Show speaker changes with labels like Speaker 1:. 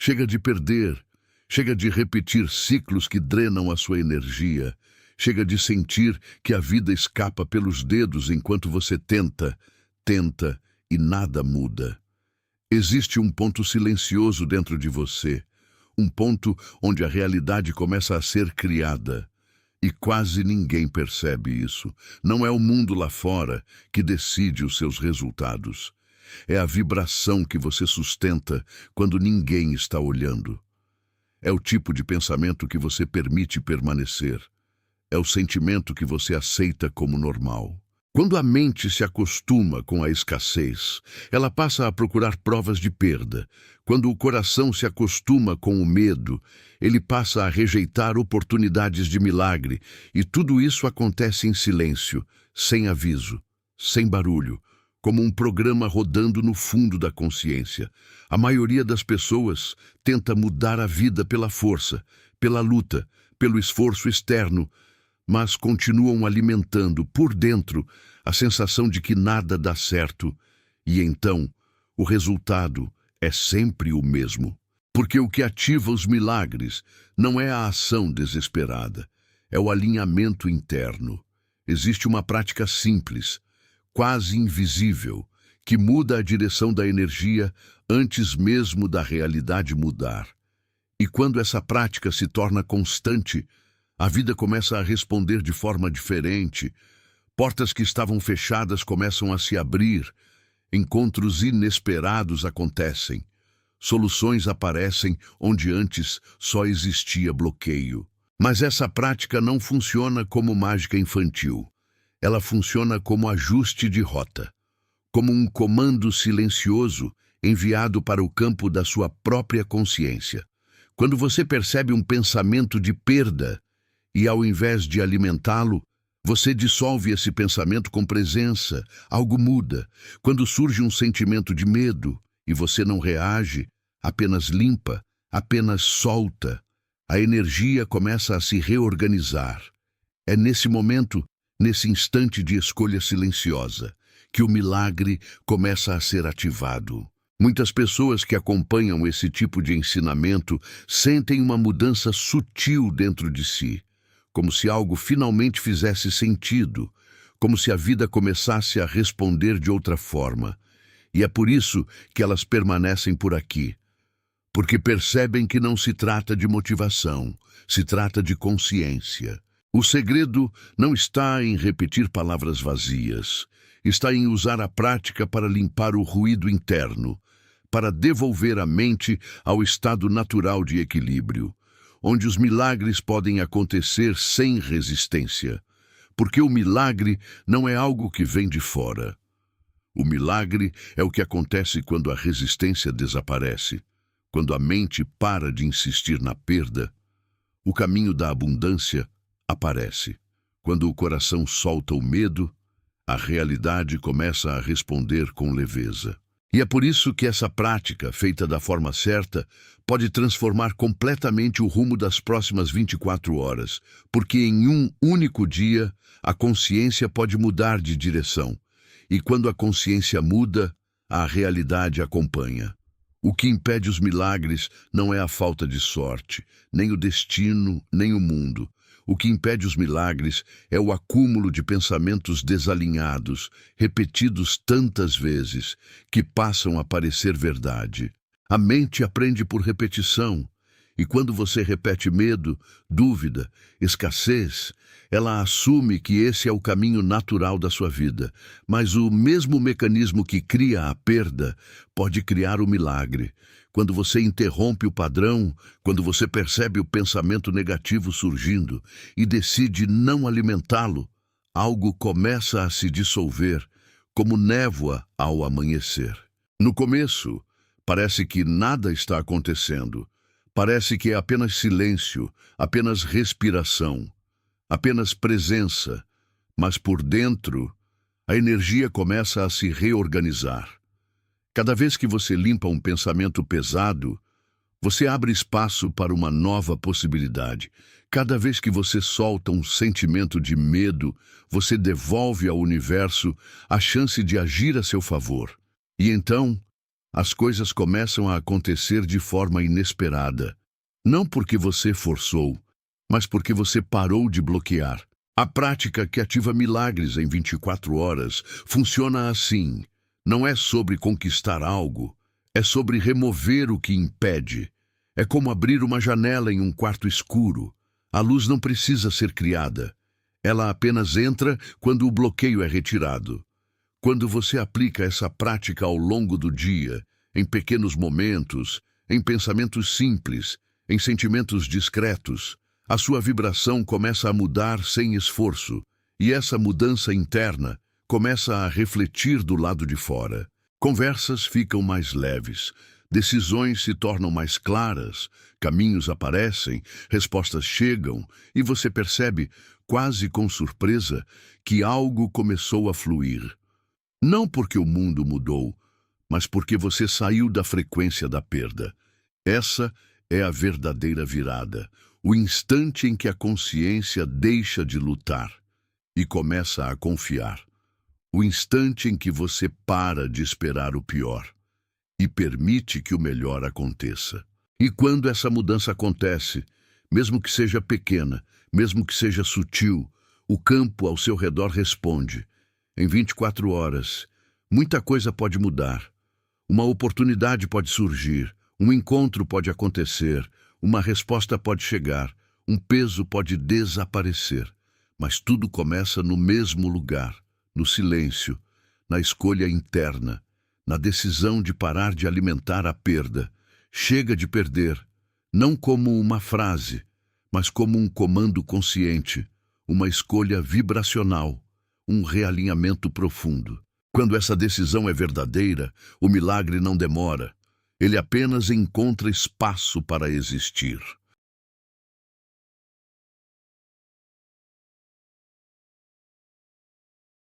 Speaker 1: Chega de perder. Chega de repetir ciclos que drenam a sua energia. Chega de sentir que a vida escapa pelos dedos enquanto você tenta e nada muda. Existe um ponto silencioso dentro de você, um ponto onde a realidade começa a ser criada. E quase ninguém percebe isso. Não é o mundo lá fora que decide os seus resultados. É a vibração que você sustenta quando ninguém está olhando. É o tipo de pensamento que você permite permanecer. É o sentimento que você aceita como normal. Quando a mente se acostuma com a escassez, ela passa a procurar provas de perda. Quando o coração se acostuma com o medo, ele passa a rejeitar oportunidades de milagre, e tudo isso acontece em silêncio, sem aviso, sem barulho, como um programa rodando no fundo da consciência. A maioria das pessoas tenta mudar a vida pela força, pela luta, pelo esforço externo, mas continuam alimentando por dentro a sensação de que nada dá certo, e então o resultado é sempre o mesmo. Porque o que ativa os milagres não é a ação desesperada, é o alinhamento interno. Existe uma prática simples, quase invisível, que muda a direção da energia antes mesmo da realidade mudar. E quando essa prática se torna constante, a vida começa a responder de forma diferente. Portas que estavam fechadas começam a se abrir. Encontros inesperados acontecem. Soluções aparecem onde antes só existia bloqueio. Mas essa prática não funciona como mágica infantil. Ela funciona como ajuste de rota, como um comando silencioso enviado para o campo da sua própria consciência. Quando você percebe um pensamento de perda, e ao invés de alimentá-lo, você dissolve esse pensamento com presença, algo muda. Quando surge um sentimento de medo e você não reage, apenas limpa, apenas solta, a energia começa a se reorganizar. É nesse momento, nesse instante de escolha silenciosa, que o milagre começa a ser ativado. Muitas pessoas que acompanham esse tipo de ensinamento sentem uma mudança sutil dentro de si, como se algo finalmente fizesse sentido, como se a vida começasse a responder de outra forma. E é por isso que elas permanecem por aqui, porque percebem que não se trata de motivação, se trata de consciência. O segredo não está em repetir palavras vazias, está em usar a prática para limpar o ruído interno, para devolver a mente ao estado natural de equilíbrio, onde os milagres podem acontecer sem resistência, porque o milagre não é algo que vem de fora. O milagre é o que acontece quando a resistência desaparece, quando a mente para de insistir na perda. O caminho da abundância aparece. Quando o coração solta o medo, a realidade começa a responder com leveza. E é por isso que essa prática, feita da forma certa, pode transformar completamente o rumo das próximas 24 horas, porque em um único dia a consciência pode mudar de direção, e quando a consciência muda, a realidade acompanha. O que impede os milagres não é a falta de sorte, nem o destino, nem o mundo. O que impede os milagres é o acúmulo de pensamentos desalinhados, repetidos tantas vezes, que passam a parecer verdade. A mente aprende por repetição, e quando você repete medo, dúvida, escassez, ela assume que esse é o caminho natural da sua vida. Mas o mesmo mecanismo que cria a perda pode criar o milagre. Quando você interrompe o padrão, quando você percebe o pensamento negativo surgindo e decide não alimentá-lo, algo começa a se dissolver, como névoa ao amanhecer. No começo, parece que nada está acontecendo. Parece que é apenas silêncio, apenas respiração, apenas presença. Mas por dentro, a energia começa a se reorganizar. Cada vez que você limpa um pensamento pesado, você abre espaço para uma nova possibilidade. Cada vez que você solta um sentimento de medo, você devolve ao universo a chance de agir a seu favor. E então, As coisas começam a acontecer de forma inesperada. Não porque você forçou, mas porque você parou de bloquear. A prática que ativa milagres em 24 horas funciona assim. Não é sobre conquistar algo, é sobre remover o que impede. É como abrir uma janela em um quarto escuro. A luz não precisa ser criada. Ela apenas entra quando o bloqueio é retirado. Quando você aplica essa prática ao longo do dia, em pequenos momentos, em pensamentos simples, em sentimentos discretos, a sua vibração começa a mudar sem esforço, e essa mudança interna começa a refletir do lado de fora. Conversas ficam mais leves, decisões se tornam mais claras, caminhos aparecem, respostas chegam, e você percebe, quase com surpresa, que algo começou a fluir. Não porque o mundo mudou, mas porque você saiu da frequência da perda. Essa é a verdadeira virada, o instante em que a consciência deixa de lutar e começa a confiar. O instante em que você para de esperar o pior e permite que o melhor aconteça. E quando essa mudança acontece, mesmo que seja pequena, mesmo que seja sutil, o campo ao seu redor responde. Em 24 horas, muita coisa pode mudar. Uma oportunidade pode surgir, um encontro pode acontecer, uma resposta pode chegar, um peso pode desaparecer. Mas tudo começa no mesmo lugar, no silêncio, na escolha interna, na decisão de parar de alimentar a perda. Chega de perder, não como uma frase, mas como um comando consciente, uma escolha vibracional, um realinhamento profundo. Quando essa decisão é verdadeira, o milagre não demora. Ele apenas encontra espaço para existir.